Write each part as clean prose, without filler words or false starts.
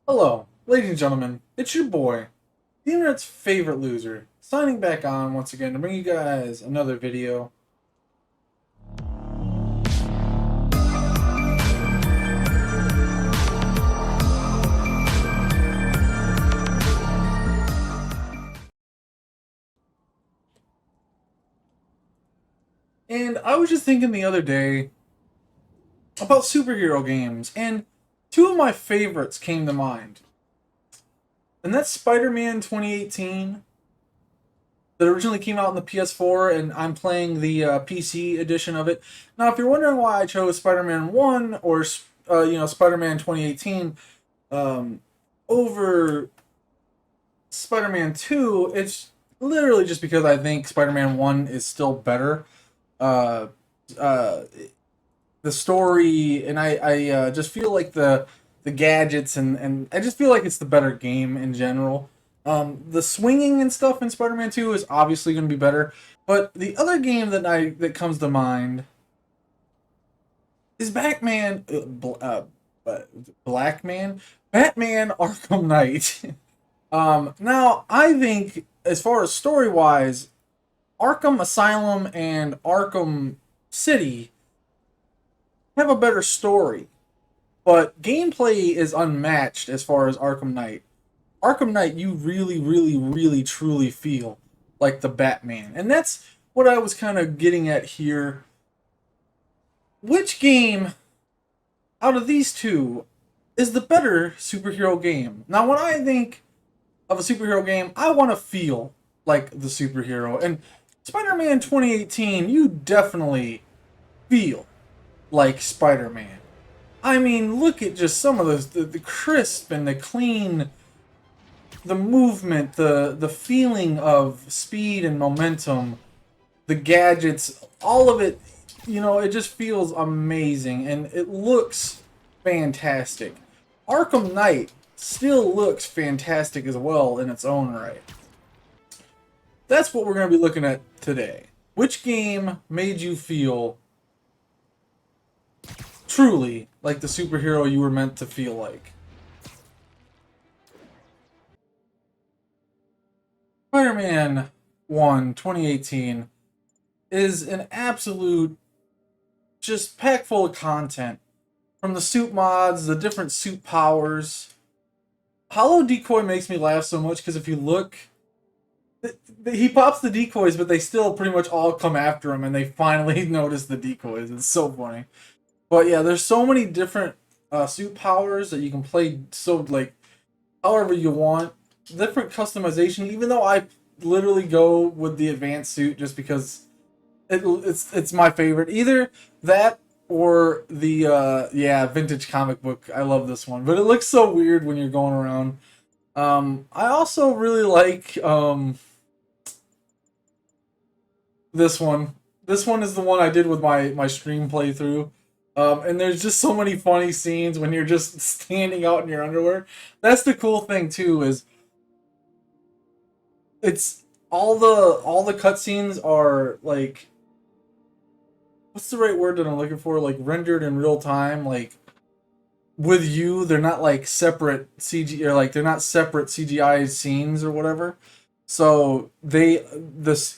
Hello, ladies and gentlemen, it's your boy, the internet's favorite loser, signing back on once again to bring you guys another video. And I was just thinking the other day about superhero games, and two of my favorites came to mind. And that's Spider-Man 2018, that originally came out on the PS4, and I'm playing the PC edition of it. Now, if you're wondering why I chose Spider-Man 1 or Spider-Man 2018 um, over Spider-Man 2, it's literally just because I think Spider-Man 1 is still better. Uh, uh, the story, and I just feel like the gadgets, and I just feel like it's the better game in general. The swinging and stuff in Spider-Man 2 is obviously going to be better, but the other game that comes to mind is Black Man, Batman Arkham Knight. Now I think as far as story wise, Arkham Asylum and Arkham City have a better story, but gameplay is unmatched as far as Arkham Knight. Arkham Knight, you really, really, really, truly feel like the Batman, and that's what I was kind of getting at here. Which game out of these two is the better superhero game? Now, when I think of a superhero game, I want to feel like the superhero. And Spider-Man 2018, you definitely feel like Spider-Man. I mean, look at just some of the crisp and the clean, the movement, the feeling of speed and momentum, the gadgets, all of it. It just feels amazing and it looks fantastic. Arkham Knight still looks fantastic as well in its own right. That's what we're going to be looking at today. Which game made you feel truly like the superhero you were meant to feel like? Spider-Man 1 2018 is an absolute just pack full of content. From the suit mods, the different suit powers. Hollow Decoy makes me laugh so much because if you look, he pops the decoys, but they still pretty much all come after him, and they finally notice the decoys. It's so funny. But yeah, there's so many different suit powers that you can play so like however you want. Different customization. Even though I literally go with the advanced suit just because it's my favorite. Either that or the vintage comic book. I love this one, but it looks so weird when you're going around. I also really like this one. This one is the one I did with my stream playthrough. And there's just so many funny scenes when you're just standing out in your underwear. That's the cool thing too, is it's all the cutscenes are like, what's the right word that I'm looking for? Like rendered in real time, like with you. They're not like separate CG, or like they're not separate CGI scenes or whatever. So the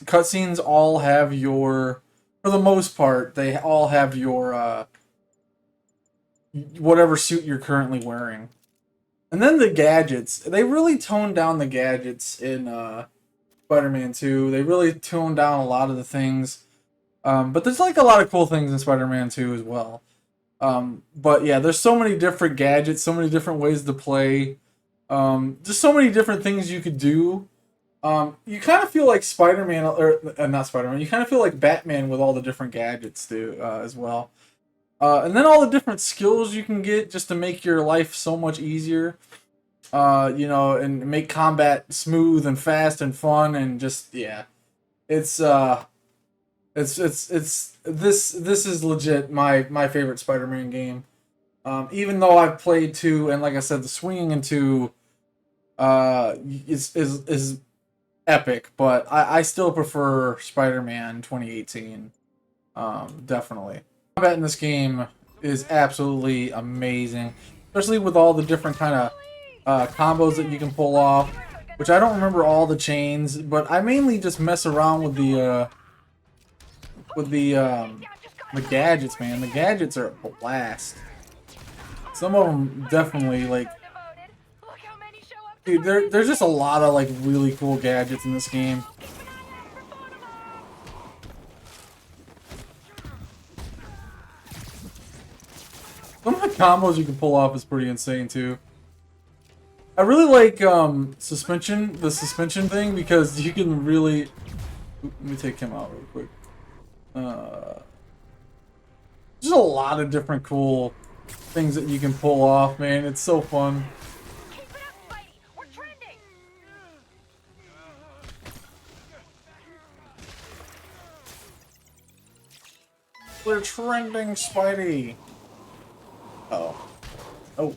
cutscenes all have your, for the most part, they all have your whatever suit you're currently wearing. And then the gadgets, they really toned down the gadgets in Spider-Man 2. They really toned down a lot of the things. But there's like a lot of cool things in Spider-Man 2 as well. But yeah, there's so many different gadgets, so many different ways to play. Just so many different things you could do. You kind of feel like Spider-Man, or not Spider-Man. You kind of feel like Batman with all the different gadgets too, as well. And then all the different skills you can get just to make your life so much easier. And make combat smooth and fast and fun, and just yeah, it's this is legit my favorite Spider-Man game. Even though I've played two, and like I said, the swinging into is epic, but I still prefer Spider-Man 2018. Definitely. Combat in this game is absolutely amazing, especially with all the different kind of combos that you can pull off, which I don't remember all the chains, but I mainly just mess around with the gadgets, man. The gadgets are a blast. Some of them definitely, like, dude, there's just a lot of, like, really cool gadgets in this game. Some of the combos you can pull off is pretty insane, too. I really like, the suspension thing, because you can really... Let me take him out real quick. There's a lot of different cool things that you can pull off, man. It's so fun. Keep it up, Spidey. We're trending. We're trending, Spidey. Oh. Oh.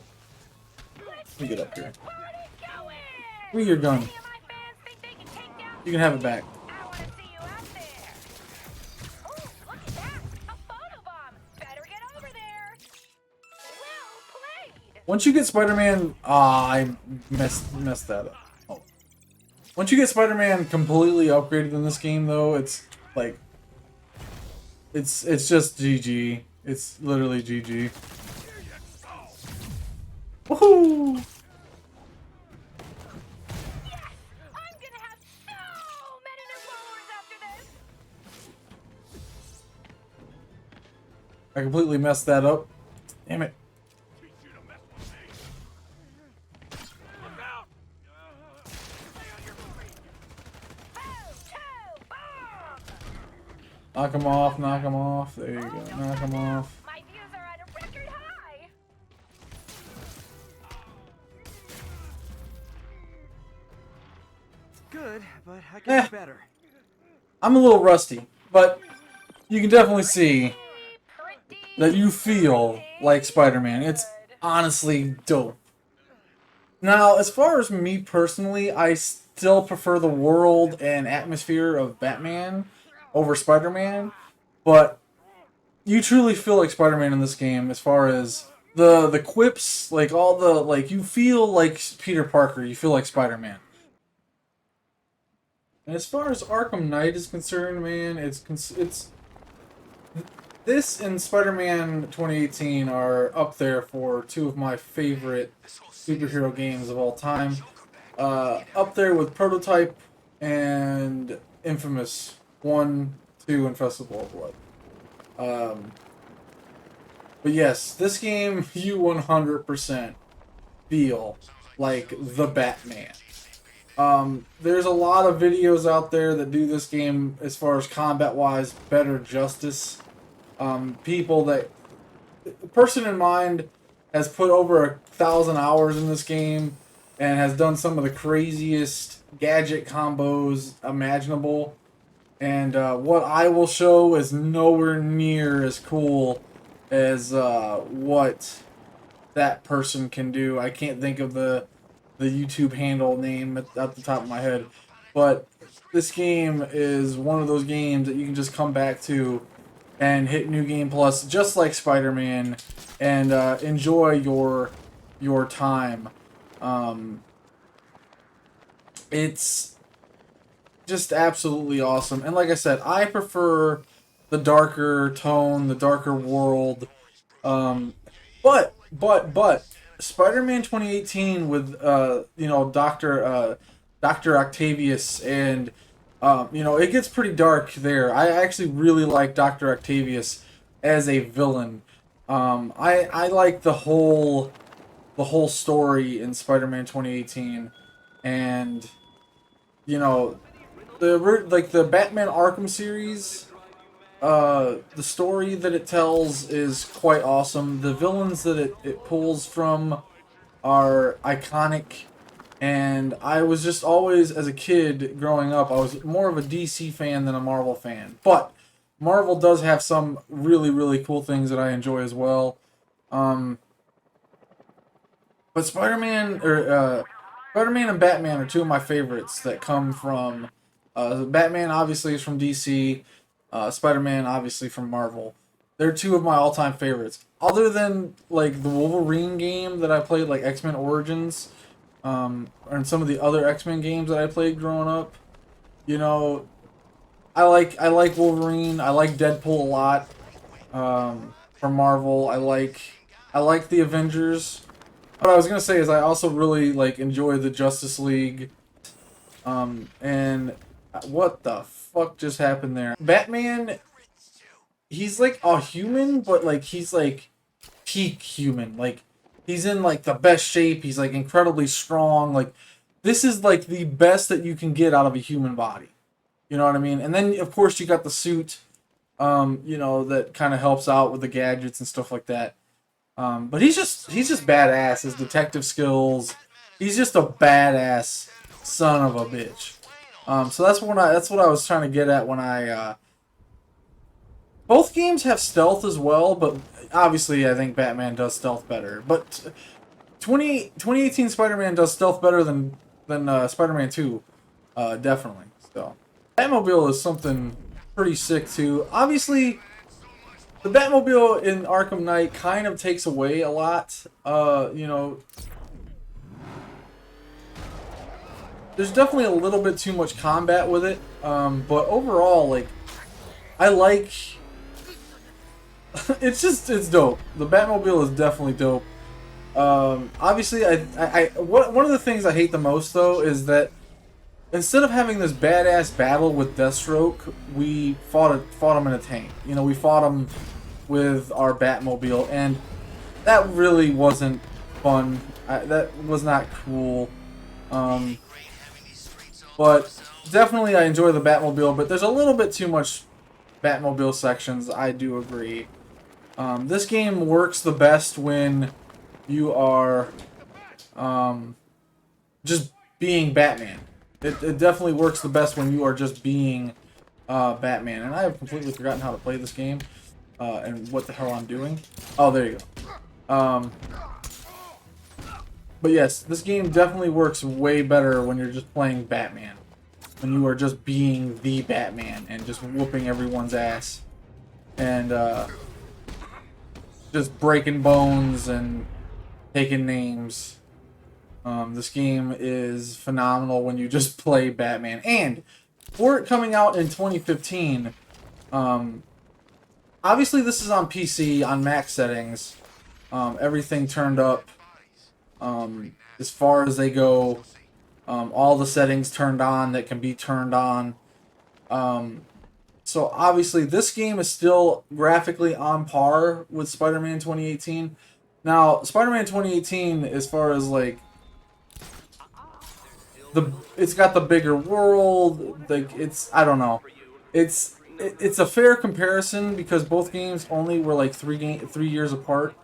Let me get up here. Give me your gun. You can have it back. I want to see you out there. Oh, look at that. A photobomb. Better get over there. Well played. Once you get Spider-Man... I messed that up. Oh. Once you get Spider-Man completely upgraded in this game, though, it's like... It's just GG. It's literally GG. Woohoo! Yes! I'm gonna have so many new followers after this. I completely messed that up. Damn it. Knock him off, knock him off. There you go. Knock him off. My views are at a record high. Good, but I can do better. I'm a little rusty, but you can definitely see that you feel like Spider-Man. It's honestly dope. Now, as far as me personally, I still prefer the world and atmosphere of Batman over Spider-Man, but you truly feel like Spider-Man in this game as far as the quips, like all the, like, you feel like Peter Parker, you feel like Spider-Man. And as far as Arkham Knight is concerned, man, it's this and Spider-Man 2018 are up there for two of my favorite superhero games of all time. Up there with Prototype and Infamous 1, 2, and Festival of Blood. But yes, this game, you 100% feel like the Batman. There's a lot of videos out there that do this game, as far as combat-wise, better justice. People that... The person in mind has put over 1,000 hours in this game and has done some of the craziest gadget combos imaginable. And what I will show is nowhere near as cool as what that person can do. I can't think of the YouTube handle name at the top of my head, but this game is one of those games that you can just come back to and hit New Game Plus, just like Spider-Man, and enjoy your time. It's just absolutely awesome, and like I said, I prefer the darker tone, the darker world. But Spider-Man 2018 with you know, Dr. Octavius, and you know, it gets pretty dark there. I actually really like Dr. Octavius as a villain. I like the whole story in Spider-Man 2018, and you know, the Batman Arkham series. The story that it tells is quite awesome. The villains that it pulls from are iconic, and I was just always, as a kid growing up, I was more of a DC fan than a Marvel fan. But Marvel does have some really, really cool things that I enjoy as well. But Spider-Man and Batman are two of my favorites that come from Batman obviously is from DC. Spider-Man, obviously, from Marvel. They're two of my all-time favorites. Other than, like, the Wolverine game that I played, like X-Men Origins, and some of the other X-Men games that I played growing up. You know, I like Wolverine. I like Deadpool a lot. From Marvel, I like the Avengers. What I was gonna say is I also really like enjoy the Justice League. And what the fuck just happened there? Batman, he's like a human, but like he's like peak human. Like he's in like the best shape. He's like incredibly strong. Like this is like the best that you can get out of a human body. You know what I mean? And then of course you got the suit, you know, that kind of helps out with the gadgets and stuff like that. But he's just badass. His detective skills. He's just a badass son of a bitch. So that's what I was trying to get at when I. Both games have stealth as well, but obviously I think Batman does stealth better. But 2018 Spider-Man does stealth better than Spider-Man 2, definitely. So Batmobile is something pretty sick too. Obviously, the Batmobile in Arkham Knight kind of takes away a lot. You know, there's definitely a little bit too much combat with it. But overall, like, I like. It's dope. The Batmobile is definitely dope. Obviously, one of the things I hate the most though is that instead of having this badass battle with Deathstroke, we fought him in a tank. You know, we fought him with our Batmobile, and that really wasn't fun. That was not cool. But definitely I enjoy the Batmobile, but there's a little bit too much Batmobile sections. I do agree. This game works the best when you are just being Batman. It definitely works the best when you are just being Batman. And I have completely forgotten how to play this game and what the hell I'm doing. Oh, there you go. But yes, this game definitely works way better when you're just playing Batman. When you are just being the Batman and just whooping everyone's ass. And just breaking bones and taking names. This game is phenomenal when you just play Batman. And for it coming out in 2015, obviously this is on PC, on max settings. Everything turned up as far as they go. All the settings turned on that can be turned on. So obviously this game is still graphically on par with Spider-Man 2018. Now, Spider-Man 2018, as far as like it's got the bigger world, like I don't know. It's a fair comparison because both games only were like 3 years apart.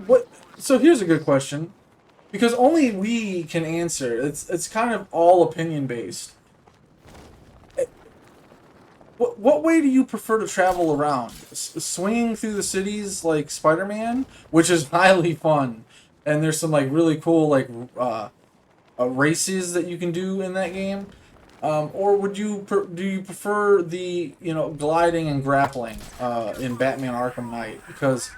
What? So here's a good question, because only we can answer. It's kind of all opinion based. What way do you prefer to travel around? Swinging through the cities like Spider-Man, which is highly fun, and there's some like really cool like races that you can do in that game, or do you prefer the gliding and grappling in Batman Arkham Knight? Because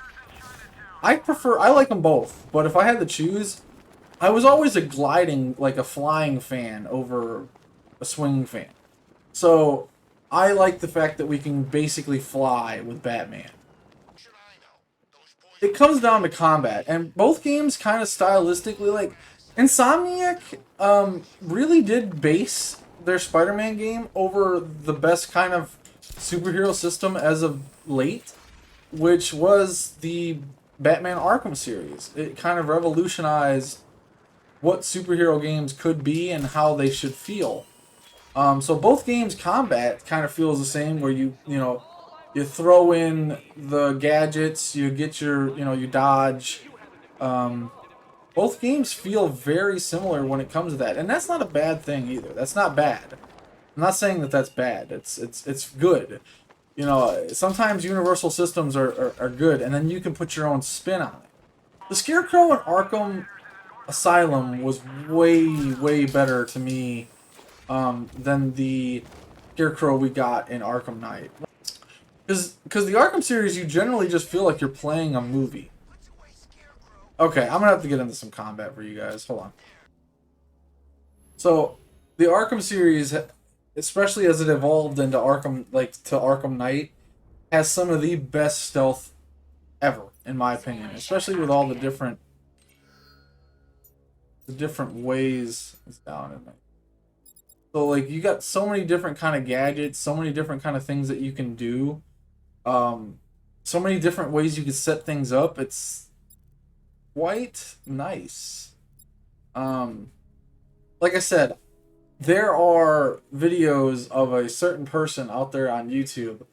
I like them both, but if I had to choose, I was always a gliding, like a flying fan over a swinging fan. So I like the fact that we can basically fly with Batman. It comes down to combat, and both games kind of stylistically, like Insomniac really did base their Spider-Man game over the best kind of superhero system as of late, which was the Batman Arkham series. It kind of revolutionized what superhero games could be and how they should feel. So both games' combat kind of feels the same, where you throw in the gadgets, you get you dodge. Both games feel very similar when it comes to that, and that's not a bad thing either. That's not bad. I'm not saying that that's bad. It's good. Sometimes universal systems are good, and then you can put your own spin on it. The Scarecrow in Arkham Asylum was way better to me than the Scarecrow we got in Arkham Knight. Because the Arkham series, you generally just feel like you're playing a movie. Okay, I'm gonna have to get into some combat for you guys. Hold on. So, the Arkham series, especially as it evolved into Arkham, like to Arkham Knight, has some of the best stealth ever, in my opinion. Especially with all the different ways. It's down in there. So like you got so many different kind of gadgets, so many different kind of things that you can do. So many different ways you can set things up. It's quite nice. Like I said, there are videos of a certain person out there on YouTube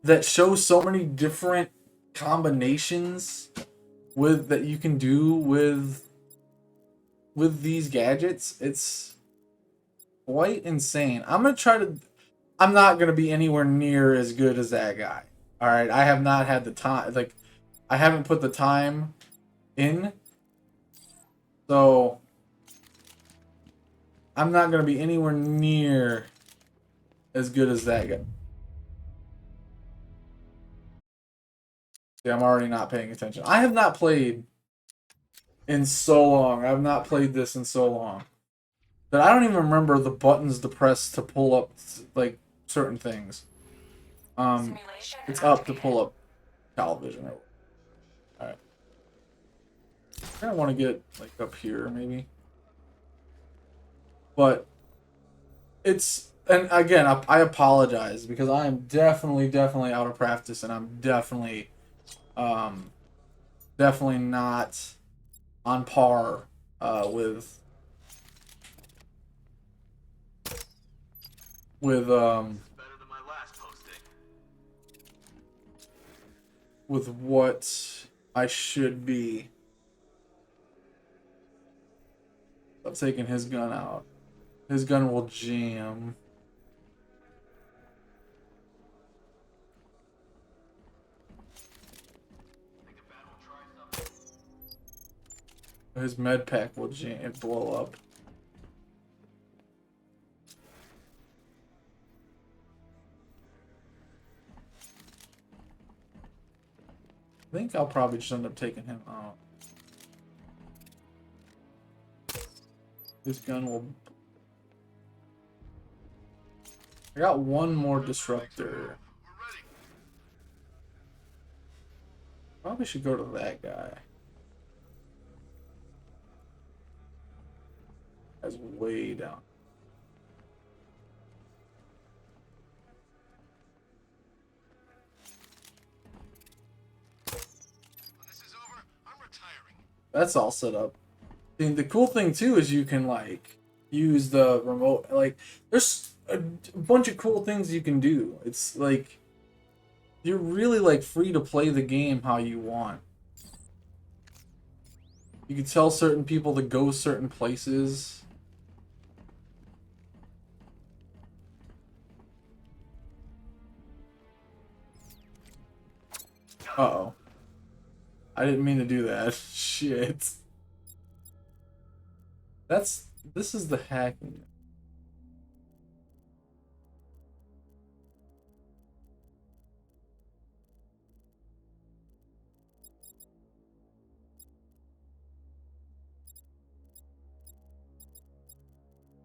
that show so many different combinations with that you can do with these gadgets. It's quite insane. I'm not gonna be anywhere near as good as that guy. All right, I have not had the time. Like, I haven't put the time in, so I'm not gonna be anywhere near as good as that guy. Yeah, I'm already not paying attention. I have not played in so long. I've not played this in so long that I don't even remember the buttons to press to pull up like certain things. It's up to pull up television. All right. I kind of want to get like up here maybe, but it's, and again I apologize because I am definitely out of practice, and I'm definitely not on par with what I should be. I'm taking his gun out. His gun will jam. His med pack will jam and blow up. I think I'll probably just end up taking him out. His gun will... I got one more disruptor. Probably should go to that guy. That's way down. That's all set up. And the cool thing too is you can like use the remote. Like, there's a bunch of cool things you can do. It's like you're really like free to play the game how you want. You can tell certain people to go certain places. Uh-oh. I didn't mean to do that. Shit. This is the hacking.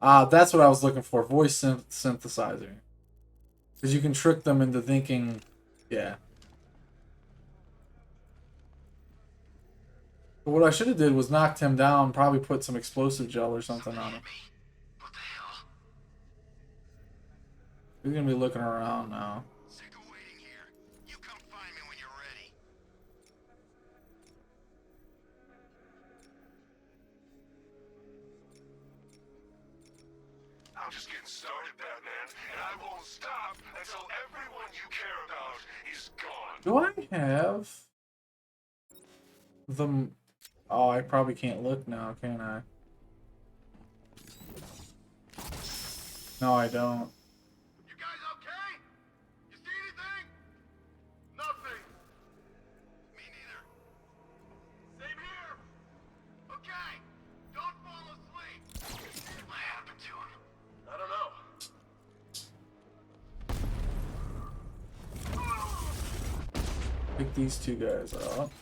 Ah, that's what I was looking for. Voice synthesizer. Because you can trick them into thinking, yeah. But what I should have did was knocked him down, probably put some explosive gel or something on him. What the hell? He's gonna be looking around now. Sick of waiting here. You come find me when you're ready. I'm just getting started, Batman, and I won't stop until everyone you care about is gone. Do I have the... Oh, I probably can't look now, can I? No, I don't. You guys okay? You see anything? Nothing. Me neither. Same here. Okay. Don't fall asleep. What happened to him? I don't know. Pick these two guys up.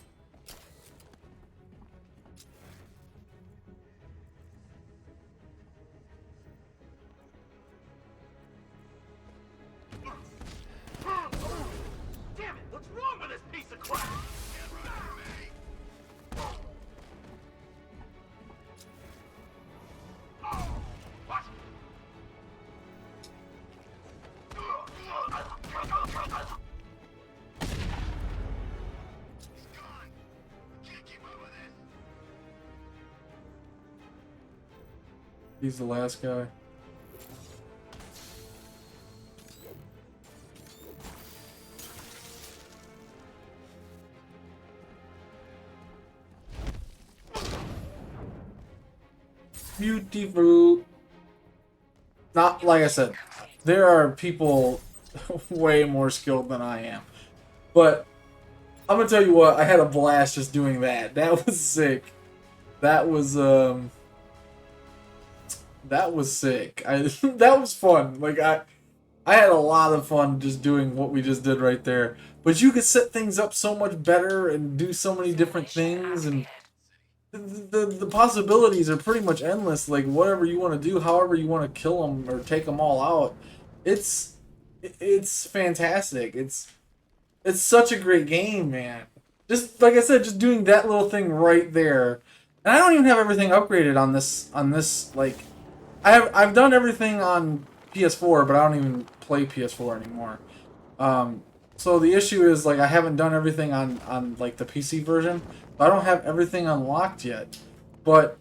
He's the last guy. Beautiful. Not like I said, there are people way more skilled than I am. But I'm gonna tell you what, I had a blast just doing that. That was sick. That was sick. That was fun. Like I had a lot of fun just doing what we just did right there. But you could set things up so much better and do so many different things, and the possibilities are pretty much endless. Like whatever you want to do, however you want to kill them or take them all out, it's fantastic. It's such a great game, man. Just like I said, just doing that little thing right there. And I don't even have everything upgraded on this like I've done everything on PS4, but I don't even play PS4 anymore. So the issue is like I haven't done everything on like the PC version. I don't have everything unlocked yet, but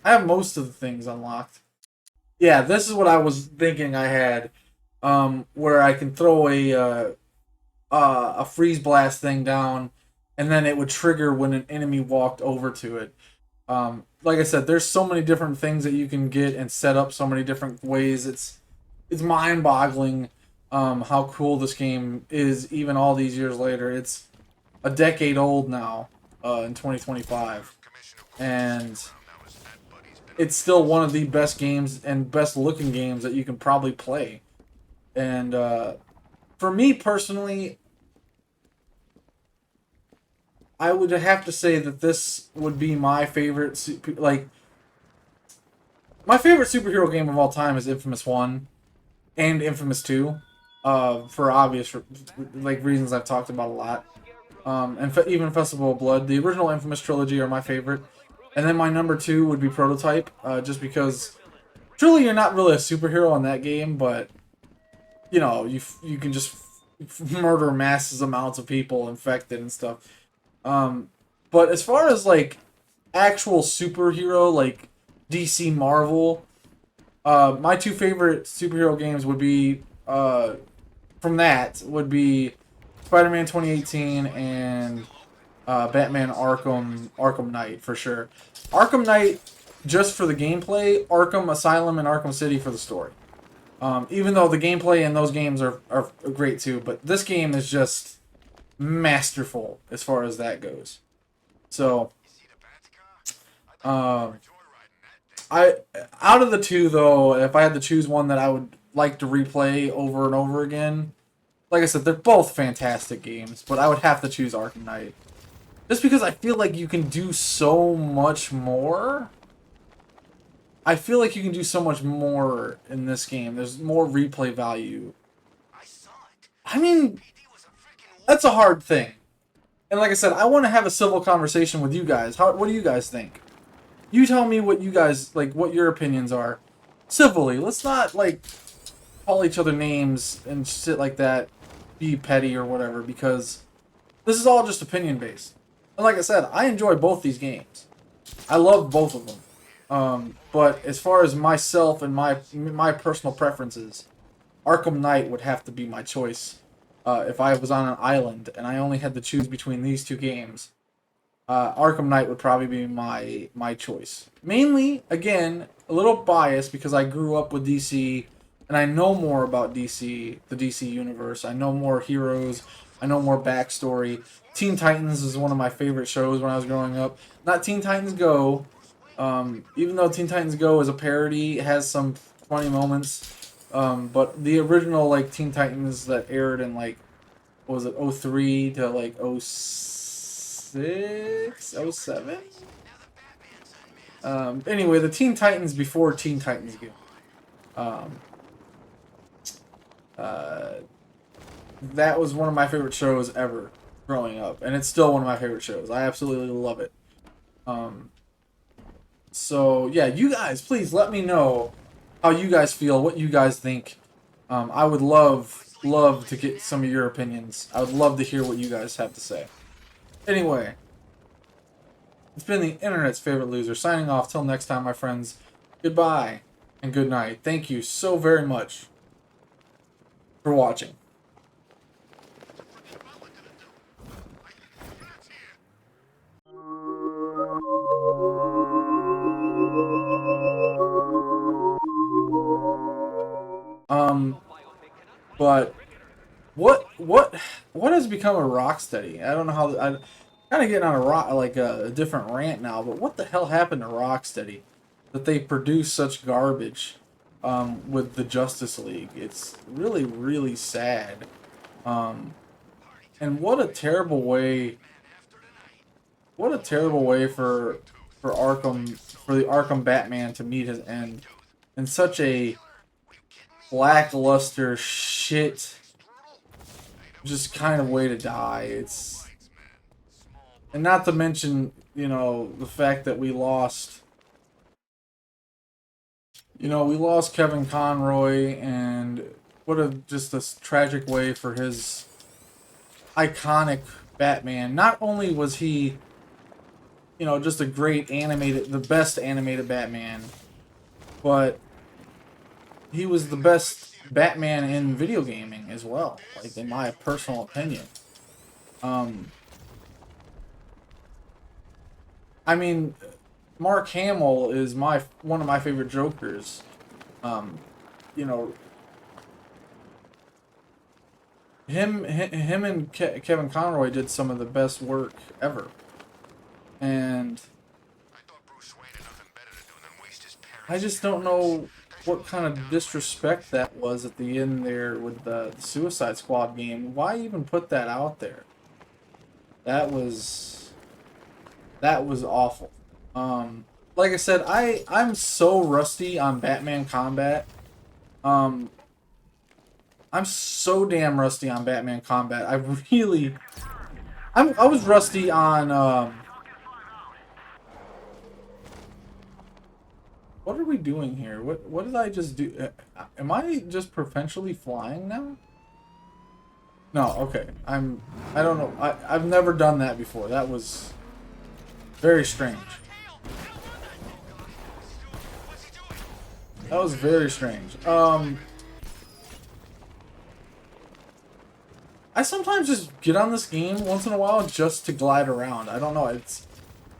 I have most of the things unlocked. Yeah, this is what I was thinking I had, where I can throw a freeze blast thing down, and then it would trigger when an enemy walked over to it. Like I said, there's so many different things that you can get and set up so many different ways. It's mind-boggling how cool this game is, even all these years later. It's a decade old now, in 2025, and it's still one of the best games and best looking games that you can probably play. And for me personally, I would have to say that this would be my favorite, my favorite superhero game of all time is Infamous 1 and Infamous 2, for obvious reasons I've talked about a lot. And even Festival of Blood. The original Infamous trilogy are my favorite. And then my number 2 would be Prototype, just because truly you're not really a superhero in that game, but you know, you can just murder massive amounts of people infected and stuff. But as far as like actual superhero, like DC Marvel, my 2 favorite superhero games would be from that would be Spider-Man 2018 and Batman Arkham Knight for sure. Arkham Knight just for the gameplay, Arkham Asylum and Arkham City for the story. Even though the gameplay in those games are great too, but this game is just masterful as far as that goes. So, I out of the 2 though, if I had to choose one that I would like to replay over and over again, like I said, they're both fantastic games, but I would have to choose Arkham Knight. Just because I feel like you can do so much more. I feel like you can do so much more in this game. There's more replay value. I mean, that's a hard thing. And like I said, I want to have a civil conversation with you guys. What do you guys think? You tell me what you guys, like, what your opinions are. Civilly. Let's not, like, call each other names and shit like that. Be petty or whatever, because this is all just opinion based. And like I said, I enjoy both these games. I love both of them. But as far as myself and my personal preferences, Arkham Knight would have to be my choice. If I was on an island and I only had to choose between these 2 games, Arkham Knight would probably be my choice. Mainly, again, a little biased because I grew up with DC and I know more about DC, the DC universe. I know more heroes. I know more backstory. Teen Titans is one of my favorite shows when I was growing up. Not Teen Titans Go. Even though Teen Titans Go is a parody, it has some funny moments. But the original like Teen Titans that aired in like, what was it, 03 to like 06, 07? Anyway, the Teen Titans before Teen Titans Go. That was one of my favorite shows ever growing up, and it's still one of my favorite shows. I absolutely love it. So yeah, you guys, please let me know how you guys feel, what you guys think. I would love to get some of your opinions. I would love to hear what you guys have to say. Anyway, it's been the internet's favorite loser signing off. Till next time, my friends. Goodbye. and good night. Thank you so very much for watching. But what has become of Rocksteady? I don't know how. I'm kind of getting on a different rant now. But what the hell happened to Rocksteady that they produce such garbage with the Justice League? It's really really sad. And what a terrible way. What a terrible way for the Arkham Batman to meet his end in such a lackluster shit just kind of way to die. It's, and not to mention, you know, the fact that we lost Kevin Conroy, and what a just a tragic way for his iconic Batman. Not only was he, you know, just a great the best animated Batman, but he was the best Batman in video gaming as well, like in my personal opinion. I mean, Mark Hamill is one of my favorite Jokers. You know, him and Kevin Conroy did some of the best work ever, and I just don't know what kind of disrespect that was at the end there with the Suicide Squad game. Why even put that out there? That was awful. Like I said, I'm so rusty on Batman combat. I'm so damn rusty on Batman combat. I was rusty on what are we doing here? What did I just do? Am I just potentially flying now? No, okay. I don't know. I've never done that before. That was very strange. That was very strange. I sometimes just get on this game once in a while just to glide around. I don't know. It's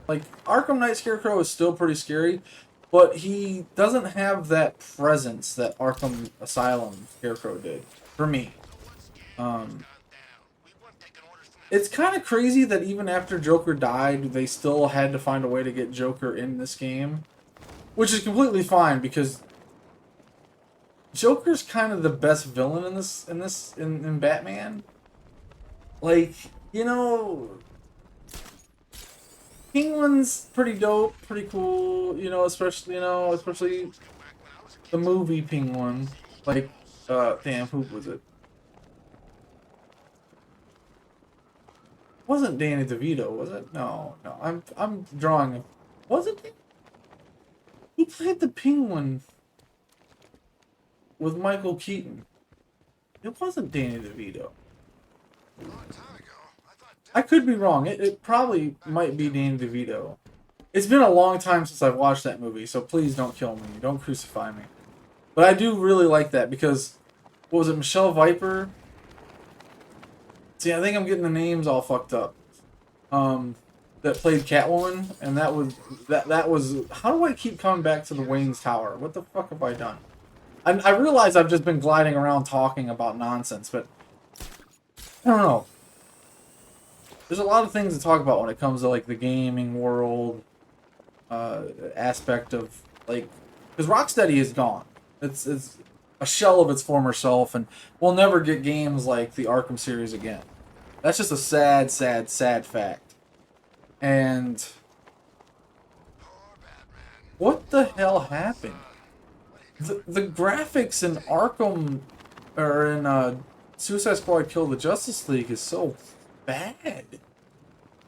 like Arkham Knight Scarecrow is still pretty scary, but he doesn't have that presence that Arkham Asylum Scarecrow did for me. It's kind of crazy that even after Joker died, they still had to find a way to get Joker in this game, which is completely fine because Joker's kind of the best villain in Batman. Like, you know, Penguin's pretty dope, pretty cool, you know, especially the movie Penguin. Like, damn, who was it? Wasn't Danny DeVito, was it? No, I'm drawing. Was it? He played the Penguin with Michael Keaton. It wasn't Danny DeVito. I could be wrong. It probably might be Danny DeVito. It's been a long time since I've watched that movie, so please don't kill me. Don't crucify me. But I do really like that because, what was it, Michelle Viper? See, I think I'm getting the names all fucked up. That played Catwoman, and that was. How do I keep coming back to the Wayne's Tower? What the fuck have I done? I realize I've just been gliding around talking about nonsense, but I don't know. There's a lot of things to talk about when it comes to like the gaming world aspect of like, because Rocksteady is gone. It's a shell of its former self, and we'll never get games like the Arkham series again. That's just a sad, sad, sad fact. And what the hell happened? The graphics in Arkham, or in Suicide Squad Kill the Justice League is so bad.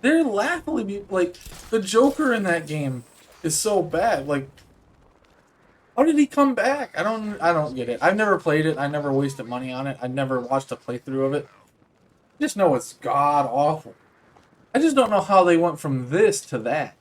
They're laughably like, the Joker in that game is so bad. Like, how did he come back? I don't get it. I've never played it. I never wasted money on it. I never watched a playthrough of it. I just know it's god awful. I just don't know how they went from this to that.